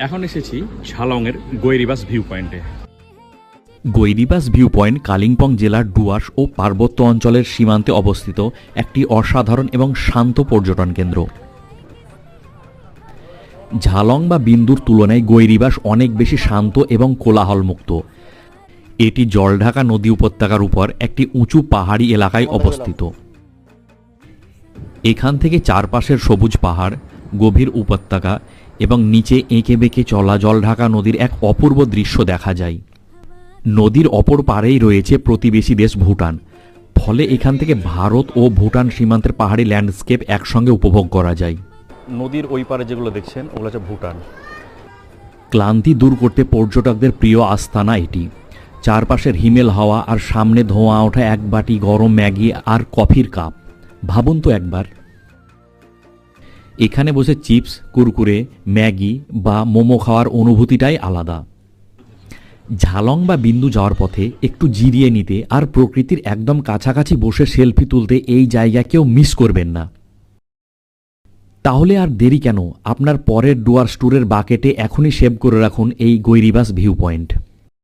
এখন এসেছি ঝালংয়ের গৈরিবাস ভিউ পয়েন্টে। গৈরিবাস ভিউ পয়েন্ট কালিম্পং জেলার ডুয়ার্স ও পার্বত্য অঞ্চলের সীমান্তে অবস্থিত একটি অসাধারণ এবং শান্ত পর্যটন কেন্দ্র। ঝালং বা বিন্দুর তুলনায় গৈরিবাস অনেক বেশি শান্ত এবং কোলাহলমুক্ত। এটি জলঢাকা নদী উপত্যকার উপর একটি উঁচু পাহাড়ি এলাকায় অবস্থিত। এখান থেকে চারপাশের সবুজ পাহাড়, গভীর উপত্যকা এবং নিচে এঁকে বেঁকে চলা জলঢাকা নদীর এক অপূর্ব দৃশ্য দেখা যায়। নদীর অপর পাড়েই রয়েছে প্রতিবেশী দেশ ভুটান, ফলে এখান থেকে ভারত ও ভুটান সীমান্তের পাহাড়ি ল্যান্ডস্কেপ একসঙ্গে উপভোগ করা যায়। নদীর ওই পারে যেগুলো দেখছেন ওগুলো হচ্ছে ভুটান। ক্লান্তি দূর করতে পর্যটকদের প্রিয় আস্তানা এটি। চারপাশের হিমেল হাওয়া আর সামনে ধোঁয়া ওঠা এক বাটি গরম ম্যাগি আর কফির কাপ। ভাবুন তো একবার, এখানে বসে চিপস, কুরকুরে, ম্যাগি বা মোমো খাওয়ার অনুভূতিটাই আলাদা। ঝালং বা বিন্দু যাওয়ার পথে একটু জিরিয়ে নিতে আর প্রকৃতির একদম কাছাকাছি বসে সেলফি তুলতে এই জায়গা কেউ মিস করবেন না। তাহলে আর দেরি কেন, আপনার পরের ডুয়ার্স ট্যুরের বাকেটে এখনই সেভ করে রাখুন এই গৈরিবাস ভিউ পয়েন্ট।